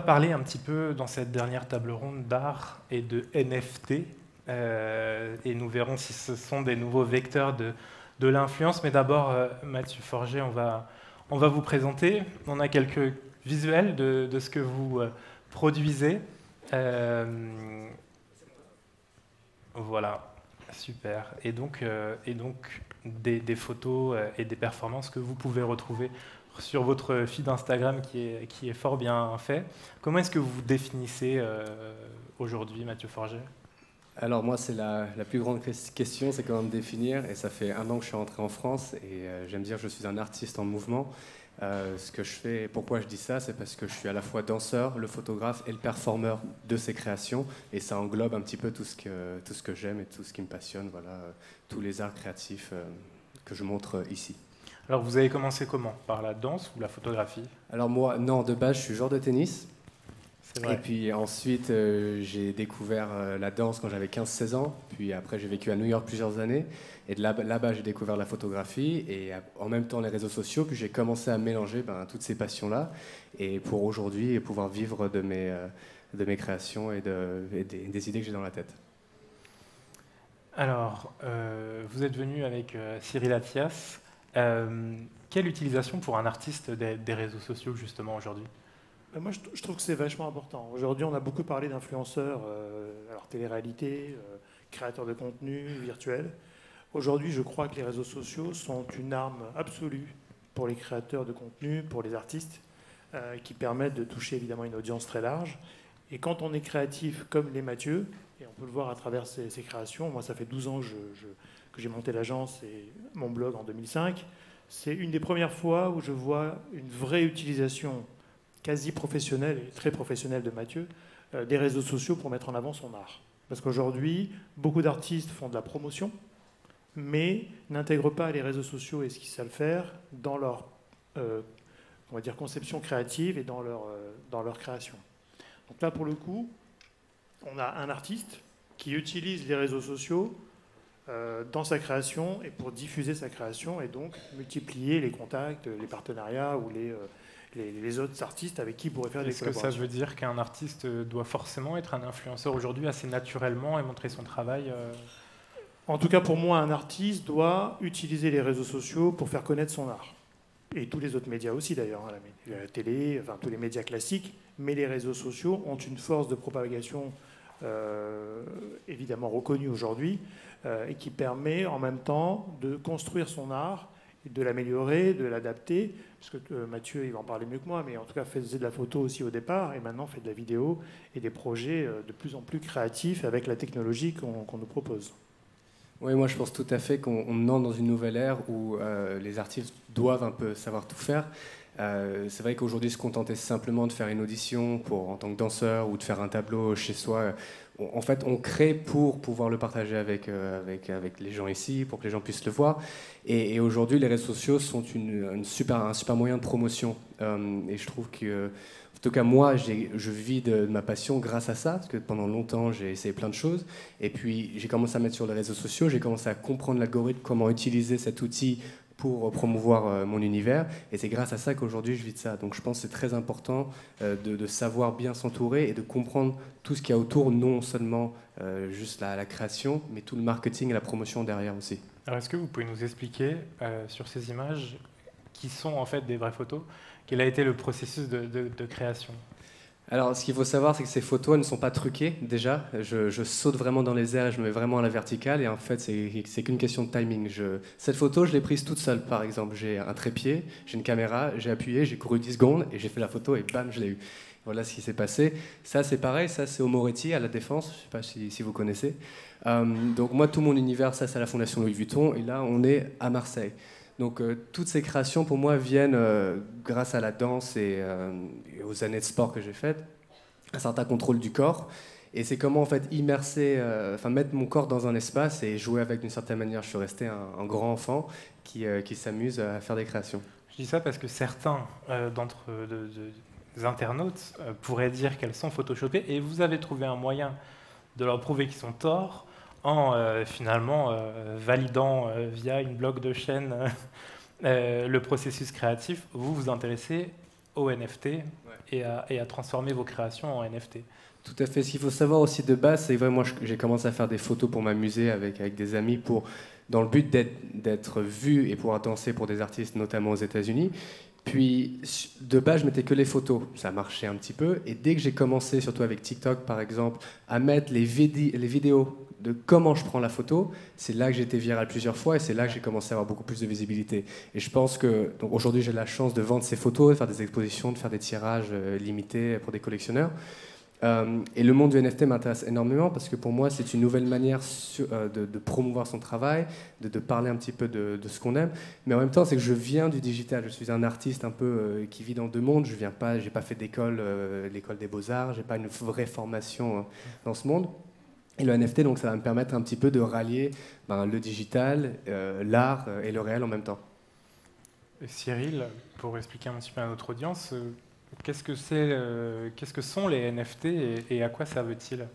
parler un petit peu dans cette dernière table ronde d'art et de NFT, et nous verrons si ce sont des nouveaux vecteurs de l'influence. Mais d'abord, Mathieu Forget, on va vous présenter. On a quelques visuels de ce que vous produisez. Voilà, super. Et donc des photos et des performances que vous pouvez retrouver sur votre feed Instagram qui est fort bien fait. Comment est-ce que vous vous définissez aujourd'hui, Mathieu Forget? Alors moi, c'est la plus grande question, c'est comment me définir. Et ça fait 1 an que je suis rentré en France et j'aime dire que je suis un artiste en mouvement. Ce que je fais, pourquoi je dis ça, c'est parce que je suis à la fois danseur, le photographe et le performeur de ces créations. Et ça englobe un petit peu tout ce que j'aime et tout ce qui me passionne, voilà, tous les arts créatifs que je montre ici. Alors vous avez commencé comment? Par la danse ou la photographie? Alors moi, non, de base, je suis joueur de tennis. C'est vrai. Et puis ensuite, j'ai découvert la danse quand j'avais 15-16 ans. Puis après, j'ai vécu à New York plusieurs années. Et là-bas, j'ai découvert la photographie et en même temps les réseaux sociaux. Puis j'ai commencé à mélanger toutes ces passions-là. Et pour aujourd'hui, pouvoir vivre de mes créations et des idées que j'ai dans la tête. Alors, vous êtes venu avec Cyril Athias. Quelle utilisation pour un artiste des réseaux sociaux, justement, aujourd'hui? Moi, je trouve que c'est vachement important. Aujourd'hui, on a beaucoup parlé d'influenceurs, alors télé-réalité, créateurs de contenu virtuels. Aujourd'hui, je crois que les réseaux sociaux sont une arme absolue pour les créateurs de contenu, pour les artistes, qui permettent de toucher évidemment une audience très large. Et quand on est créatif comme les Mathieu, et on peut le voir à travers ses créations, moi ça fait 12 ans que j'ai monté l'agence et mon blog en 2005, c'est une des premières fois où je vois une vraie utilisation quasi professionnelle et très professionnelle de Mathieu, des réseaux sociaux pour mettre en avant son art. Parce qu'aujourd'hui, beaucoup d'artistes font de la promotion, mais n'intègrent pas les réseaux sociaux et ce qu'ils savent faire dans leur on va dire, conception créative et dans leur création. Donc là, pour le coup, on a un artiste qui utilise les réseaux sociaux dans sa création et pour diffuser sa création et donc multiplier les contacts, les partenariats ou les autres artistes avec qui il pourrait faire des collaborations. Est-ce que ça veut dire qu'un artiste doit forcément être un influenceur aujourd'hui assez naturellement et montrer son travail En tout cas, pour moi, un artiste doit utiliser les réseaux sociaux pour faire connaître son art. Et tous les autres médias aussi d'ailleurs, hein, la télé, enfin tous les médias classiques, mais les réseaux sociaux ont une force de propagation évidemment reconnue aujourd'hui et qui permet en même temps de construire son art, de l'améliorer, de l'adapter, parce que Mathieu il va en parler mieux que moi, mais en tout cas faisait de la photo aussi au départ et maintenant fait de la vidéo et des projets de plus en plus créatifs avec la technologie qu'on nous propose. Oui, moi je pense tout à fait qu'on entre dans une nouvelle ère où les artistes doivent un peu savoir tout faire. C'est vrai qu'aujourd'hui, se contenter simplement de faire une audition en tant que danseur ou de faire un tableau chez soi, en fait, on crée pour pouvoir le partager avec les gens ici, pour que les gens puissent le voir. Et aujourd'hui, les réseaux sociaux sont un super moyen de promotion. Et je trouve que, en tout cas, moi, je vis de ma passion grâce à ça, parce que pendant longtemps, j'ai essayé plein de choses. Et puis, j'ai commencé à mettre sur les réseaux sociaux, j'ai commencé à comprendre l'algorithme, comment utiliser cet outil pour promouvoir mon univers. Et c'est grâce à ça qu'aujourd'hui, je vis de ça. Donc, je pense que c'est très important de savoir bien s'entourer et de comprendre tout ce qu'il y a autour, non seulement juste la création, mais tout le marketing et la promotion derrière aussi. Alors, est-ce que vous pouvez nous expliquer sur ces images, qui sont en fait des vraies photos, quel a été le processus de création? Alors, ce qu'il faut savoir, c'est que ces photos, elles ne sont pas truquées, déjà. Je saute vraiment dans les airs et je me mets vraiment à la verticale. Et en fait, c'est qu'une question de timing. Cette photo, je l'ai prise toute seule, par exemple. J'ai un trépied, j'ai une caméra, j'ai appuyé, j'ai couru 10 secondes et j'ai fait la photo et bam, je l'ai eu. Voilà ce qui s'est passé. Ça, c'est pareil. Ça, c'est au Moretti, à La Défense. Je ne sais pas si vous connaissez. Donc, moi, tout mon univers, ça, c'est à la Fondation Louis Vuitton. Et là, on est à Marseille. Donc toutes ces créations pour moi viennent grâce à la danse et aux années de sport que j'ai faites, un certain contrôle du corps. Et c'est comment en fait immerser, mettre mon corps dans un espace et jouer avec d'une certaine manière. Je suis resté un grand enfant qui s'amuse à faire des créations. Je dis ça parce que certains d'entre des internautes pourraient dire qu'elles sont photoshopées et vous avez trouvé un moyen de leur prouver qu'ils sont torts en finalement validant via une bloc de chaîne le processus créatif. Vous vous intéressez aux NFT et à transformer vos créations en NFT. Tout à fait. Ce qu'il faut savoir aussi de base, c'est que moi, j'ai commencé à faire des photos pour m'amuser avec des amis, dans le but d'être vu et pouvoir danser pour des artistes, notamment aux États-Unis. Puis, de base, je mettais que les photos. Ça marchait un petit peu. Et dès que j'ai commencé, surtout avec TikTok, par exemple, à mettre les vidéos de comment je prends la photo, c'est là que j'ai été viral plusieurs fois et c'est là que j'ai commencé à avoir beaucoup plus de visibilité. Et je pense que aujourd'hui, j'ai la chance de vendre ces photos, de faire des expositions, de faire des tirages limités pour des collectionneurs. Et le monde du NFT m'intéresse énormément parce que pour moi, c'est une nouvelle manière de promouvoir son travail, de parler un petit peu de ce qu'on aime. Mais en même temps, c'est que je viens du digital. Je suis un artiste un peu qui vit dans deux mondes. Je viens pas, j'ai pas fait d'école, l'école des beaux-arts. J'ai pas une vraie formation dans ce monde. Et le NFT, donc, ça va me permettre un petit peu de rallier le digital, l'art et le réel en même temps. Et Cyril, pour expliquer un petit peu à notre audience, qu'est-ce que sont les NFT et à quoi servent-ils?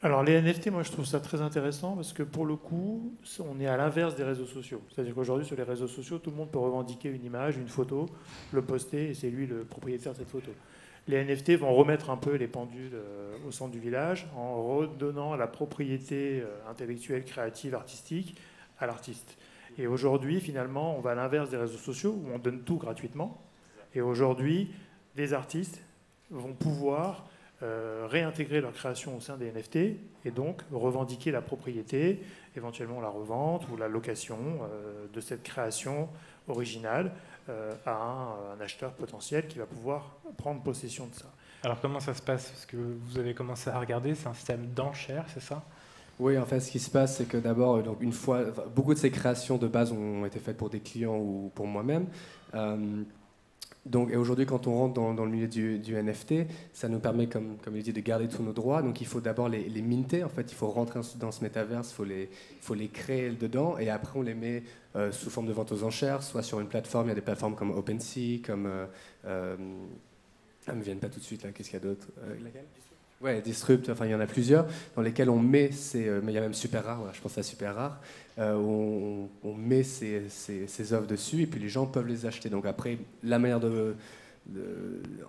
Alors les NFT, moi je trouve ça très intéressant parce que pour le coup, on est à l'inverse des réseaux sociaux. C'est-à-dire qu'aujourd'hui sur les réseaux sociaux, tout le monde peut revendiquer une image, une photo, le poster et c'est lui le propriétaire de cette photo. Les NFT vont remettre un peu les pendules au centre du village en redonnant la propriété intellectuelle, créative, artistique à l'artiste. Et aujourd'hui, finalement, on va à l'inverse des réseaux sociaux où on donne tout gratuitement. Et aujourd'hui, les artistes vont pouvoir réintégrer leur création au sein des NFT et donc revendiquer la propriété, éventuellement la revente ou la location de cette création originale à un acheteur potentiel qui va pouvoir prendre possession de ça. Alors comment ça se passe? Parce que vous avez commencé à regarder, c'est un système d'enchères, c'est ça? Oui, en fait, ce qui se passe, c'est que d'abord, une fois, beaucoup de ces créations de base ont été faites pour des clients ou pour moi-même. Et aujourd'hui, quand on rentre dans le milieu du NFT, ça nous permet, comme il dit, de garder tous nos droits. Donc il faut d'abord les minter. En fait, il faut rentrer dans ce métaverse, il faut les créer dedans, et après on les met sous forme de vente aux enchères, soit sur une plateforme. Il y a des plateformes comme OpenSea, comme me viennent pas tout de suite là. Qu'est-ce qu'il y a d'autre? Ouais, Disrupt, enfin il y en a plusieurs dans lesquels on met mais il y a même Super Rare, voilà, je pense à Super Rare, où on met ces œuvres dessus et puis les gens peuvent les acheter. Donc après, la manière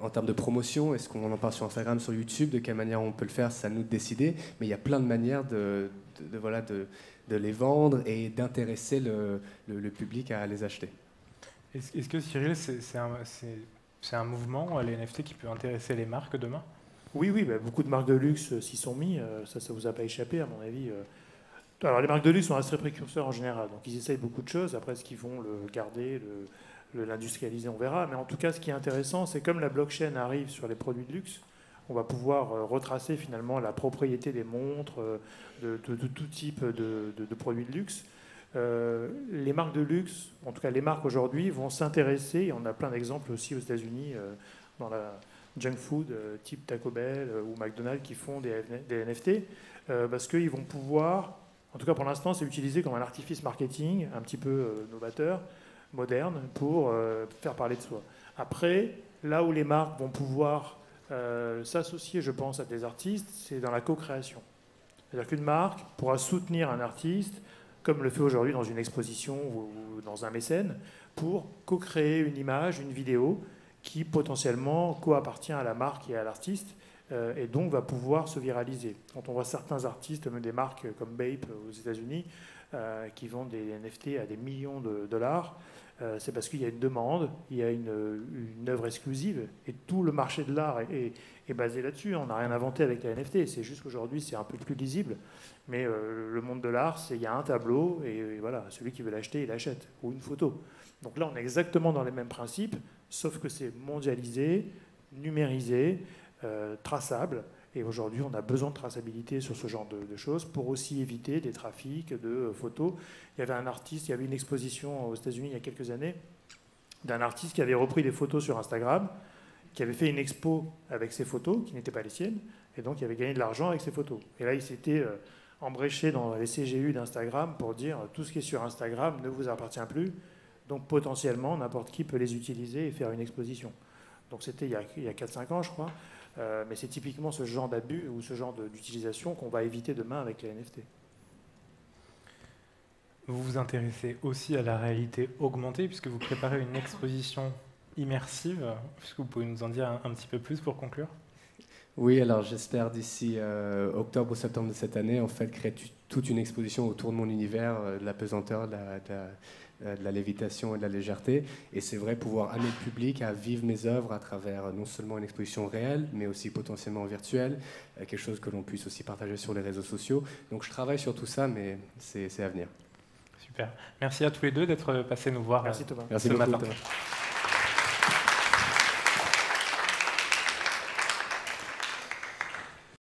en termes de promotion, est-ce qu'on en parle sur Instagram, sur YouTube, de quelle manière on peut le faire, c'est à nous de décider, mais il y a plein de manières de les vendre et d'intéresser le public à les acheter. Est-ce que Cyril, c'est un mouvement, les NFT, qui peut intéresser les marques demain? Oui, beaucoup de marques de luxe s'y sont mis, ça vous a pas échappé à mon avis. Alors les marques de luxe sont assez précurseurs en général, donc ils essayent beaucoup de choses, après ce qu'ils vont le garder, l'industrialiser, on verra, mais en tout cas ce qui est intéressant, c'est comme la blockchain arrive sur les produits de luxe, on va pouvoir retracer finalement la propriété des montres, de tout type de produits de luxe. Les marques de luxe, en tout cas les marques aujourd'hui, vont s'intéresser, et on a plein d'exemples aussi aux États-Unis dans la junk food type Taco Bell ou McDonald's qui font des NFT parce qu'ils vont pouvoir, en tout cas pour l'instant, c'est utilisé comme un artifice marketing un petit peu novateur, moderne, pour faire parler de soi. Après, là où les marques vont pouvoir s'associer, je pense, à des artistes, c'est dans la co-création. C'est-à-dire qu'une marque pourra soutenir un artiste, comme le fait aujourd'hui dans une exposition ou dans un mécène, pour co-créer une image, une vidéo, qui potentiellement co-appartient à la marque et à l'artiste et donc va pouvoir se viraliser. Quand on voit certains artistes, même des marques comme Bape aux États-Unis, qui vendent des NFT à des millions de dollars, c'est parce qu'il y a une demande, il y a une œuvre exclusive et tout le marché de l'art est basé là-dessus. On n'a rien inventé avec les NFT, c'est juste qu'aujourd'hui c'est un peu plus lisible. Mais le monde de l'art, il y a un tableau et voilà, celui qui veut l'acheter, il l'achète, ou une photo. Donc là, on est exactement dans les mêmes principes, sauf que c'est mondialisé, numérisé, traçable. Et aujourd'hui, on a besoin de traçabilité sur ce genre de choses pour aussi éviter des trafics de photos. Il y avait un artiste, il y avait une exposition aux États-Unis il y a quelques années d'un artiste qui avait repris des photos sur Instagram, qui avait fait une expo avec ses photos, qui n'étaient pas les siennes, et donc il avait gagné de l'argent avec ses photos. Et là, il s'était embréché dans les CGU d'Instagram pour dire tout ce qui est sur Instagram ne vous appartient plus. Donc potentiellement, n'importe qui peut les utiliser et faire une exposition. Donc c'était il y a 4-5 ans, je crois. Mais c'est typiquement ce genre d'abus ou ce genre d'utilisation qu'on va éviter demain avec les NFT. Vous vous intéressez aussi à la réalité augmentée, puisque vous préparez une exposition immersive. Est-ce que vous pouvez nous en dire un petit peu plus pour conclure? Oui, alors j'espère d'ici octobre ou septembre de cette année, en fait, créer toute une exposition autour de mon univers, de la pesanteur, de la lévitation et de la légèreté. Et c'est vrai, pouvoir amener le public à vivre mes œuvres à travers non seulement une exposition réelle, mais aussi potentiellement virtuelle, quelque chose que l'on puisse aussi partager sur les réseaux sociaux. Donc je travaille sur tout ça, mais c'est à venir. Super. Merci à tous les deux d'être passés nous voir Merci Thomas. Merci ce beaucoup, matin. Thomas.